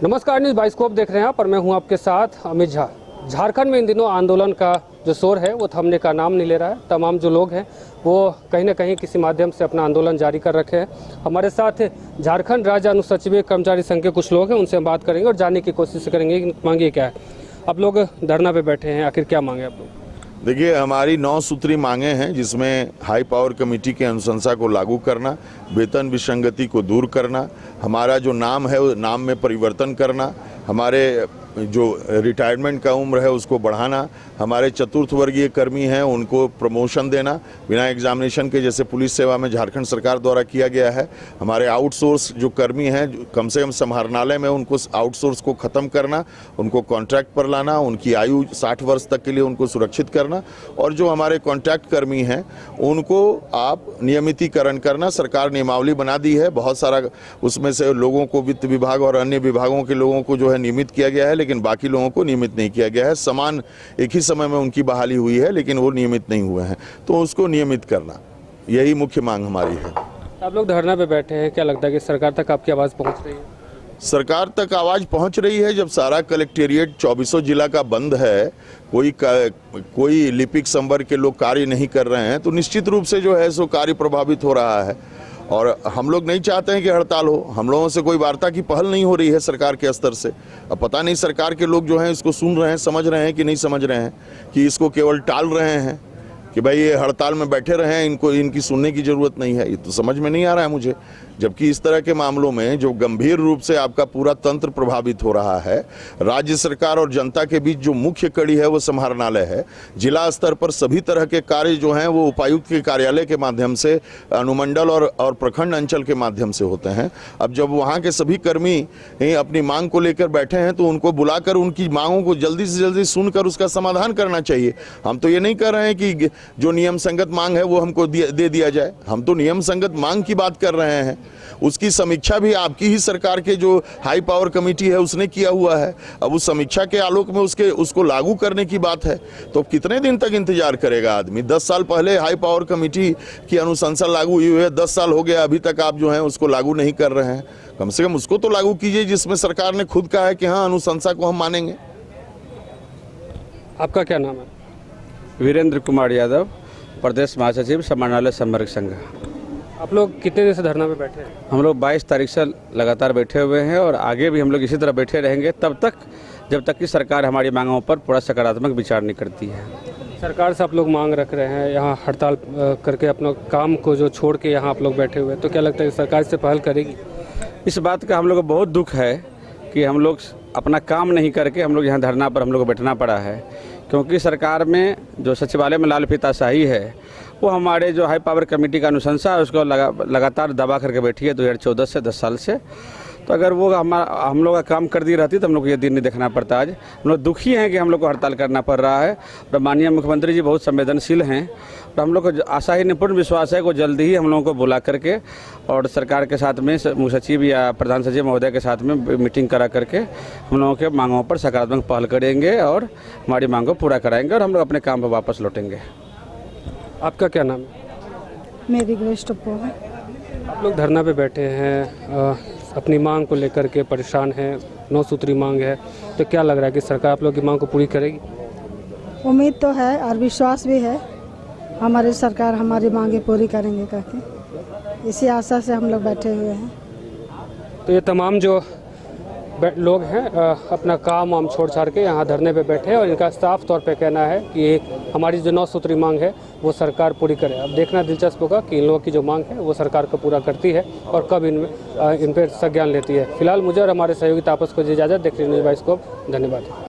नमस्कार, news bioscope देख रहे हैं पर मैं हूं आपके साथ अमित झा। झारखंड में इन दिनों आंदोलन का जो शोर है वो थमने का नाम नहीं ले रहा है। तमाम जो लोग हैं वो कहीं ना कहीं किसी माध्यम से अपना आंदोलन जारी कर रखे हैं। हमारे साथ झारखंड राज्य अनुसूचित कर्मचारी संघ के कुछ लोग हैं, उनसे हम बात करेंगे और जानने की कोशिश करेंगे कि मांगे क्या है। आप लोग धरना पे बैठे हैं, आखिर क्या मांगे आप लोग? देखिए, हमारी 9 सूत्री मांगे हैं, जिसमें हाई पावर कमेटी की अनुशंसा को लागू करना, वेतन विसंगति को दूर करना, हमारा जो नाम है नाम में परिवर्तन करना, हमारे जो रिटायरमेंट का उम्र है उसको बढ़ाना, हमारे चतुर्थ वर्गीय कर्मी हैं उनको प्रमोशन देना बिना एग्जामिनेशन के, जैसे पुलिस सेवा में झारखंड सरकार द्वारा किया गया है। हमारे आउटसोर्स जो कर्मी हैं कम से कम समाहरणालय में उनको आउटसोर्स को ख़त्म करना, उनको कॉन्ट्रैक्ट पर लाना, उनकी आयु 60 वर्ष तक के लिए उनको सुरक्षित करना, और जो हमारे कॉन्ट्रैक्ट कर्मी हैं उनको आप नियमितीकरण करना। सरकार नियमावली बना दी है, बहुत सारा उसमें से लोगों को वित्त विभाग और अन्य विभागों के लोगों को जो है नियमित किया गया है, लेकिन बाकी लोगों को नियमित नहीं किया गया है। समान एक ही समय में उनकी बहाली हुई है लेकिन वो नियमित नहीं हुए हैं, तो उसको नियमित करना, यही मुख्य मांग हमारी है। आप लोग धरना पे बैठे हैं, क्या लगता है कि सरकार तक आपकी आवाज़ पहुंच रही है? सरकार तक आवाज़ पहुंच रही है। जब सारा कलेक्टेरिएट 24 जिला का बंद है, कोई लिपिक संवर्ग के लोग कार्य नहीं कर रहे हैं, तो निश्चित रूप से जो है सो कार्य प्रभावित हो रहा है। और हम लोग नहीं चाहते हैं कि हड़ताल हो। हम लोगों से कोई वार्ता की पहल नहीं हो रही है सरकार के स्तर से। अब पता नहीं सरकार के लोग जो हैं इसको सुन रहे हैं, समझ रहे हैं कि नहीं समझ रहे हैं, कि इसको केवल टाल रहे हैं कि भाई ये हड़ताल में बैठे रहे हैं, इनको इनकी सुनने की ज़रूरत नहीं है। ये तो समझ में नहीं आ रहा है मुझे। जबकि इस तरह के मामलों में जो गंभीर रूप से आपका पूरा तंत्र प्रभावित हो रहा है, राज्य सरकार और जनता के बीच जो मुख्य कड़ी है वो समाहरणालय है। जिला स्तर पर सभी तरह के कार्य जो हैं वो उपायुक्त के कार्यालय के माध्यम से, अनुमंडल और प्रखंड अंचल के माध्यम से होते हैं। अब जब वहाँ के सभी कर्मी अपनी मांग को लेकर बैठे हैं तो उनको बुलाकर उनकी मांगों को जल्दी से जल्दी सुनकर उसका समाधान करना चाहिए। हम तो ये नहीं कर रहे हैं कि जो नियम संगत मांग है वो हमको दे दिया जाए। हम तो नियम संगत मांग की बात कर रहे हैं। उसकी समीक्षा भी आपकी ही सरकार के जो हाई पावर कमेटी है उसने किया हुआ है। अब उस समीक्षा के आलोक में उसको लागू करने की बात है, तो कितने दिन तक इंतजार करेगा आदमी? 10 साल पहले हाई पावर कमेटी की अनुशंसा लागू हुई है, 10 साल हो गया, अभी तक आप जो है उसको लागू नहीं कर रहे हैं। कम से कम उसको तो लागू कीजिए जिसमें सरकार ने खुद कहा है कि हाँ, अनुशंसा को हम मानेंगे। आपका क्या नाम है? वीरेंद्र कुमार यादव, प्रदेश महासचिव समाहरणालय संवर्ग संघ। आप लोग कितने दिन से धरना पे बैठे हैं? हम लोग 22 तारीख से लगातार बैठे हुए हैं और आगे भी हम लोग इसी तरह बैठे रहेंगे तब तक जब तक कि सरकार हमारी मांगों पर पूरा सकारात्मक विचार नहीं करती है। सरकार से आप लोग मांग रख रहे हैं, यहाँ हड़ताल करके अपना काम को जो छोड़ के यहाँ आप लोग बैठे हुए हैं, तो क्या लगता है कि सरकार से पहल करेगी? इस बात का हम लोग को बहुत दुख है कि हम लोग अपना काम नहीं करके हम लोग यहाँ धरना पर हम लोग को बैठना पड़ा है, क्योंकि सरकार में जो सचिवालय में लाल फीताशाही है वो हमारे जो हाई पावर कमेटी का अनुशंसा है उसको लगातार दबा करके बैठी है 2014 से 10 साल से। तो अगर वो हम लोग का काम कर दी रहती तो हम लोग को ये दिन नहीं देखना पड़ता। आज हम लोग दुखी हैं कि हम लोग को हड़ताल करना पड़ रहा है। और माननीय मुख्यमंत्री जी बहुत संवेदनशील हैं और हम लोग को आशा ही पूर्ण विश्वास है कि जल्दी ही हम लोगों को बुला करके और सरकार के साथ में मुख्य सचिव या प्रधान सचिव महोदय के साथ में मीटिंग करा करके हम लोगों के मांगों पर सकारात्मक पहल करेंगे और हमारी मांग को पूरा कराएंगे और हम लोग अपने काम पर वापस लौटेंगे। आपका क्या नाम है? मेरी ग्रेस टप्पो है। आप लोग धरना पे बैठे हैं, अपनी मांग को लेकर के परेशान हैं, 9 सूत्री मांग है, तो क्या लग रहा है कि सरकार आप लोग की मांग को पूरी करेगी? उम्मीद तो है और विश्वास भी है, हमारी सरकार हमारी मांगे पूरी करेंगे करके, इसी आशा से हम लोग बैठे हुए हैं। तो ये तमाम जो लोग हैं अपना काम वाम छोड़ छाड़ के यहाँ धरने पे बैठे हैं और इनका साफ तौर पे कहना है कि हमारी जो 9 सूत्री मांग है वो सरकार पूरी करे। अब देखना दिलचस्प होगा कि इन लोगों की जो मांग है वो सरकार को पूरा करती है और कब इन पर संज्ञान लेती है। फिलहाल मुझे और हमारे सहयोगी तापस को इजाज़त। देख रही न्यूज़ बाइस्कोप। धन्यवाद।